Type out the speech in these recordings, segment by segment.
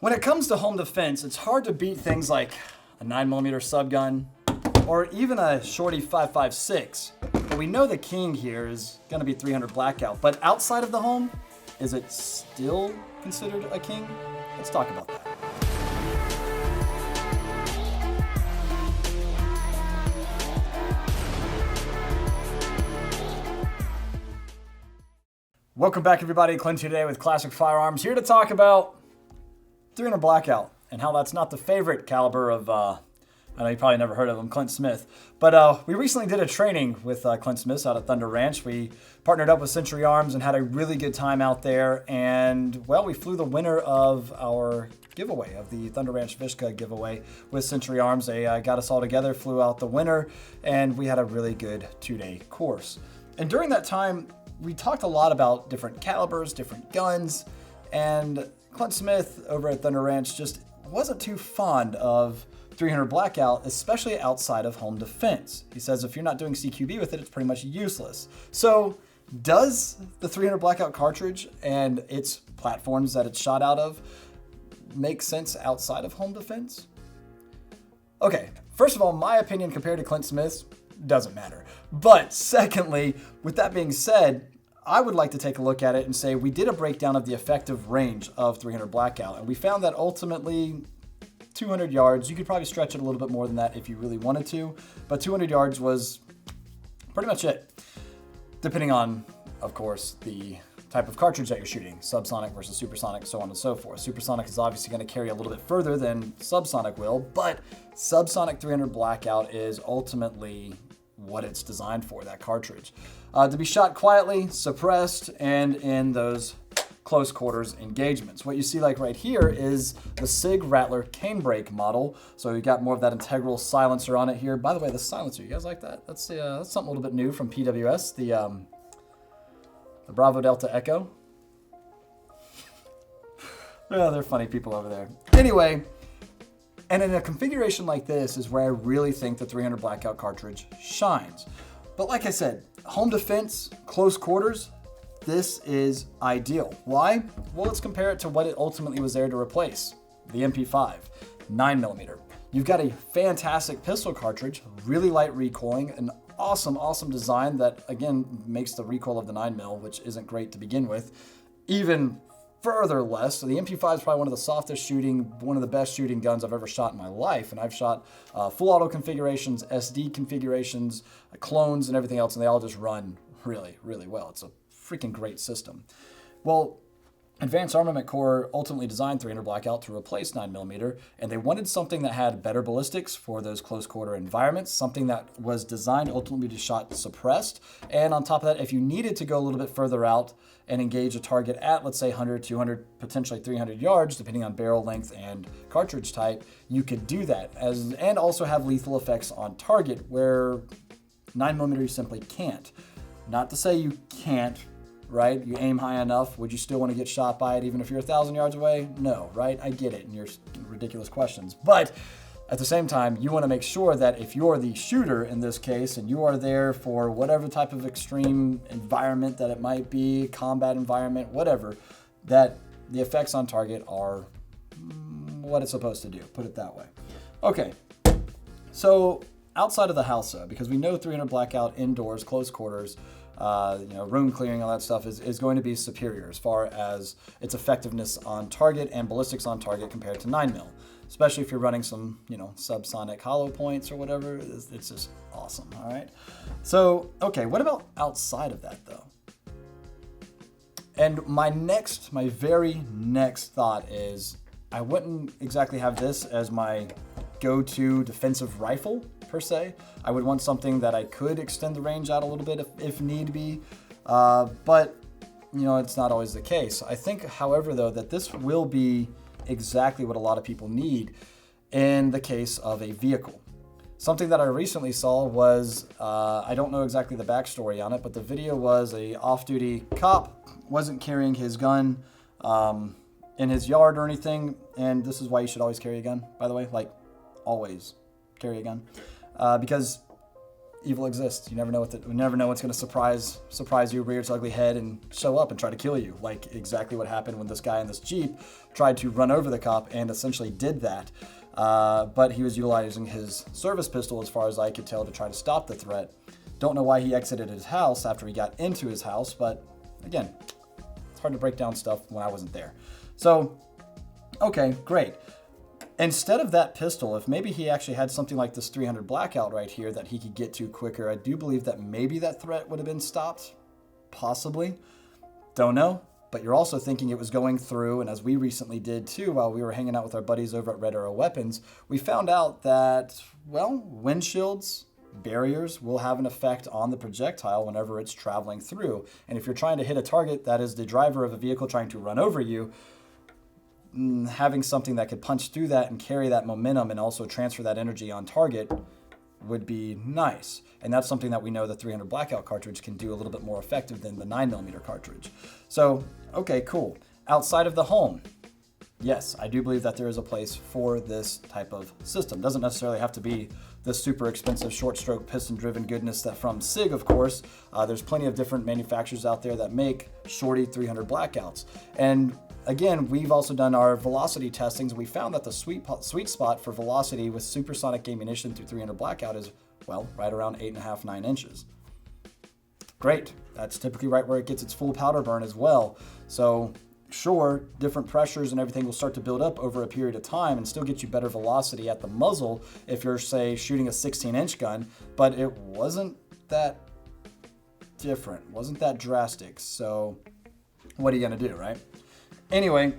When it comes to home defense, it's hard to beat things like a 9mm subgun or even a shorty 5.56. But we know the king here is going to be 300 blackout. But outside of the home, is it still considered a king? Let's talk about that. Welcome back, everybody. Clint today with Classic Firearms, here to talk about 300 blackout and how that's not the favorite caliber of, I know you probably never heard of him, Clint Smith. But we recently did a training with Clint Smith out at Thunder Ranch. We partnered up with Century Arms and had a really good time out there. And, well, we flew the winner of our giveaway, of the Thunder Ranch Vishka giveaway with Century Arms. They got us all together, flew out the winner, and we had a really good 2-day course. And during that time, we talked a lot about different calibers, different guns, and Clint Smith over at Thunder Ranch just wasn't too fond of 300 blackout, especially outside of home defense. He says if you're not doing CQB with it, it's pretty much useless. So does the 300 blackout cartridge and its platforms that it's shot out of make sense outside of home defense? Okay, first of all, my opinion compared to Clint Smith's doesn't matter. But secondly, with that being said, I would like to take a look at it and say we did a breakdown of the effective range of 300 blackout, and we found that ultimately 200 yards, you could probably stretch it a little bit more than that if you really wanted to, but 200 yards was pretty much it, depending on, of course, the type of cartridge that you're shooting, subsonic versus supersonic, so on and so forth. Supersonic is obviously going to carry a little bit further than subsonic will, but subsonic 300 blackout is ultimately what it's designed for, that cartridge. To be shot quietly, suppressed, and in those close quarters engagements. What you see like right here is the Sig Rattler canebrake model. So you got more of that integral silencer on it here. By the way, the silencer, you guys like that? That's something a little bit new from PWS, the Bravo Delta Echo. Oh, they're funny people over there. Anyway, and in a configuration like this is where I really think the 300 blackout cartridge shines. But like I said, home defense, close quarters, this is ideal. Why? Well, let's compare it to what it ultimately was there to replace, the MP5, 9mm. You've got a fantastic pistol cartridge, really light recoiling, an awesome design that, again, makes the recoil of the 9mm, which isn't great to begin with, even further less. So the MP5 is probably one of the softest shooting, one of the best shooting guns I've ever shot in my life. And I've shot full auto configurations, SD configurations, clones, and everything else, and they all just run really, really well. It's a freaking great system. Well, Advanced Armament Corps ultimately designed 300 blackout to replace 9mm, and they wanted something that had better ballistics for those close quarter environments, something that was designed ultimately to shot suppressed. And on top of that, if you needed to go a little bit further out and engage a target at, let's say, 100, 200, potentially 300 yards, depending on barrel length and cartridge type, you could do that, and also have lethal effects on target, where 9mm you simply can't. Not to say you can't, right? You aim high enough, would you still want to get shot by it even if you're 1,000 yards away? No, right? I get it, and your ridiculous questions. But at the same time, you want to make sure that if you're the shooter in this case, and you are there for whatever type of extreme environment that it might be, combat environment, whatever, that the effects on target are what it's supposed to do, put it that way. Okay, so outside of the house, because we know 300 blackout indoors, close quarters, room clearing, all that stuff is going to be superior as far as its effectiveness on target and ballistics on target compared to 9mm, especially if you're running some, subsonic hollow points or whatever. It's just awesome. All right. So, okay, what about outside of that though? And my very next thought is I wouldn't exactly have this as my go-to defensive rifle per se. I would want something that I could extend the range out a little bit if need be, but it's not always the case. I think, however, though, that this will be exactly what a lot of people need in the case of a vehicle. Something that I recently saw was, I don't know exactly the backstory on it, but the video was a off-duty cop wasn't carrying his gun in his yard or anything, and this is why you should always carry a gun, by the way, like always carry a gun, because evil exists. You never know what's going to surprise you, rear its ugly head, and show up and try to kill you. Like exactly what happened when this guy in this Jeep tried to run over the cop and essentially did that. But he was utilizing his service pistol, as far as I could tell, to try to stop the threat. Don't know why he exited his house after he got into his house, but again, it's hard to break down stuff when I wasn't there. So, okay, great. Instead of that pistol, if maybe he actually had something like this 300 blackout right here that he could get to quicker, I do believe that maybe that threat would have been stopped. Possibly. Don't know. But you're also thinking it was going through, and as we recently did too, while we were hanging out with our buddies over at Red Arrow Weapons, we found out that, well, windshields, barriers will have an effect on the projectile whenever it's traveling through. And if you're trying to hit a target that is the driver of a vehicle trying to run over you, having something that could punch through that and carry that momentum and also transfer that energy on target would be nice. And that's something that we know the 300 blackout cartridge can do a little bit more effective than the 9mm cartridge. So, okay, cool. Outside of the home, yes, I do believe that there is a place for this type of system. Doesn't necessarily have to be the super expensive short stroke piston driven goodness that from SIG, of course. There's plenty of different manufacturers out there that make shorty 300 blackouts. And again, we've also done our velocity testings. We found that the sweet spot for velocity with supersonic ammunition through 300 blackout is, well, right around 8.5, 9 inches. Great. That's typically right where it gets its full powder burn as well. So sure, different pressures and everything will start to build up over a period of time and still get you better velocity at the muzzle if you're, say, shooting a 16-inch gun, but it wasn't that different, wasn't that drastic. So what are you going to do, right? Anyway,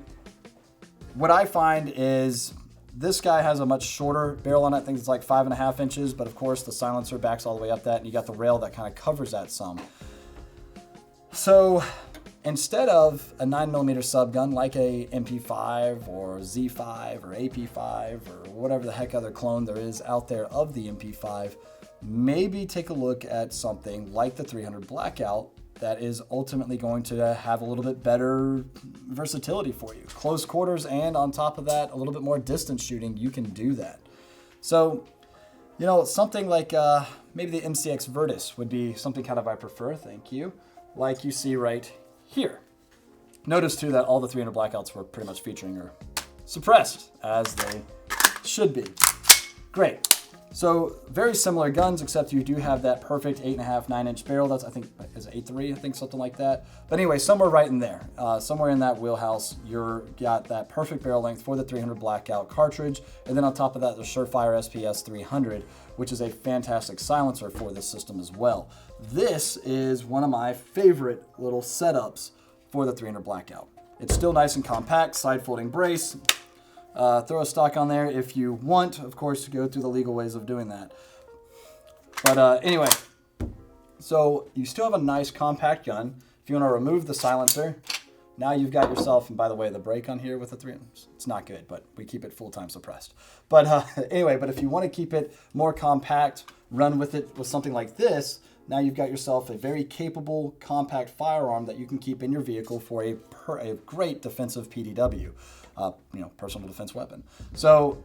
what I find is this guy has a much shorter barrel on it. I think it's like 5.5 inches, but of course the silencer backs all the way up that, and you got the rail that kind of covers that some. So instead of a 9mm subgun like a MP5 or Z5 or AP5 or whatever the heck other clone there is out there of the MP5, maybe take a look at something like the 300 Blackout that is ultimately going to have a little bit better versatility for you. Close quarters, and on top of that, a little bit more distance shooting, you can do that. So, you know, something like maybe the MCX Virtus would be something kind of I prefer, thank you, like you see right here. Notice too that all the 300 Blackouts we're pretty much featuring are suppressed, as they should be. Great. So very similar guns, except you do have that perfect 8.5, 9-inch barrel. That's, I think, is it 8.3, I think, something like that. But anyway, somewhere right in there, somewhere in that wheelhouse, you're got that perfect barrel length for the 300 Blackout cartridge. And then on top of that, the Surefire SPS 300, which is a fantastic silencer for this system as well. This is one of my favorite little setups for the 300 Blackout. It's still nice and compact, side folding brace. Throw a stock on there if you want, of course, to go through the legal ways of doing that. But anyway, so you still have a nice compact gun. If you want to remove the silencer, now you've got yourself, and by the way, the brake on here with the 300, it's not good, but we keep it full-time suppressed. But anyway, but if you want to keep it more compact, run with it with something like this, now you've got yourself a very capable, compact firearm that you can keep in your vehicle for a great defensive PDW. Personal defense weapon. So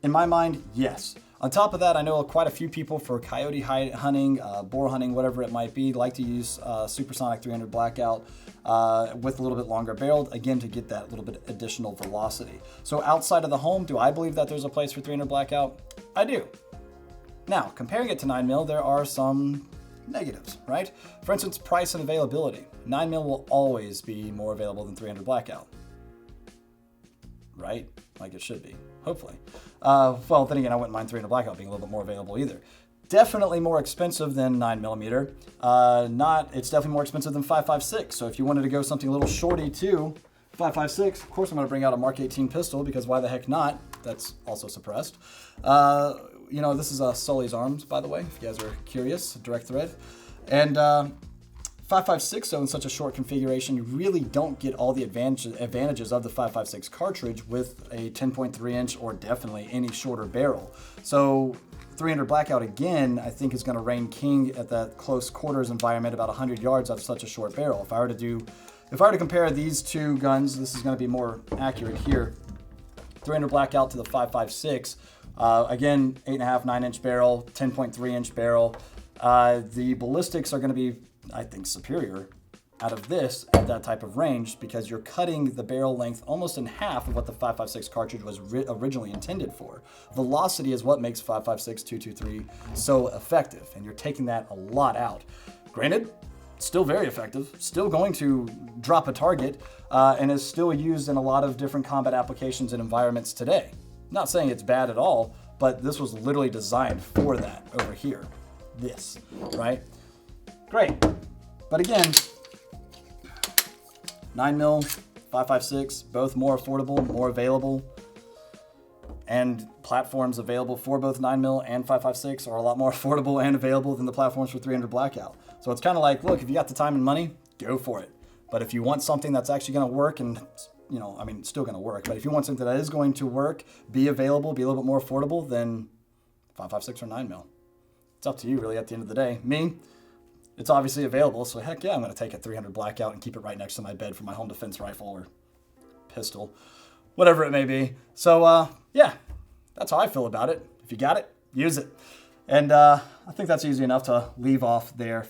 in my mind, yes. On top of that, I know quite a few people for coyote hunting, boar hunting, whatever it might be, like to use supersonic 300 Blackout with a little bit longer barrel, again, to get that little bit additional velocity. So outside of the home, do I believe that there's a place for 300 Blackout? I do. Now, comparing it to 9mm, there are some negatives, right? For instance, price and availability. 9mm will always be more available than 300 Blackout. Right? Like it should be, hopefully. Well, then again, I wouldn't mind 300 Blackout being a little bit more available either. Definitely more expensive than 9mm. It's definitely more expensive than 5.56. So if you wanted to go something a little shorty too, 5.56, of course I'm going to bring out a Mark 18 pistol, because why the heck not? That's also suppressed. This is Sully's Arms, by the way, if you guys are curious, direct thread. And 5.56, so in such a short configuration, you really don't get all the advantages of the 5.56 cartridge with a 10.3-inch or definitely any shorter barrel. So 300 Blackout, again, I think is going to reign king at that close quarters environment, about 100 yards out of such a short barrel. If I were to compare these two guns, this is going to be more accurate here. 300 Blackout to the 5.56. Again, 8.5, 9-inch barrel, 10.3-inch barrel. The ballistics are going to be, I think, superior out of this at that type of range because you're cutting the barrel length almost in half of what the 5.56 cartridge was originally intended for. Velocity is what makes 5.56 223 so effective, and you're taking that a lot out. Granted, still very effective, still going to drop a target, and is still used in a lot of different combat applications and environments today. Not saying it's bad at all, but this was literally designed for that over here. This, right? Great. But again, 9mm, 5.56, both more affordable, more available, and platforms available for both 9mm and 5.56 are a lot more affordable and available than the platforms for 300 blackout. So it's kind of like, look, if you got the time and money, go for it. But if you want something that's actually going to work and, you know, I mean, it's still going to work, but if you want something that is going to work, be available, be a little bit more affordable, then 5.56 or 9mm. It's up to you, really, at the end of the day. Me, it's obviously available, so heck yeah, I'm going to take a 300 blackout and keep it right next to my bed for my home defense rifle or pistol, whatever it may be. So, yeah, that's how I feel about it. If you got it, use it. And I think that's easy enough to leave off there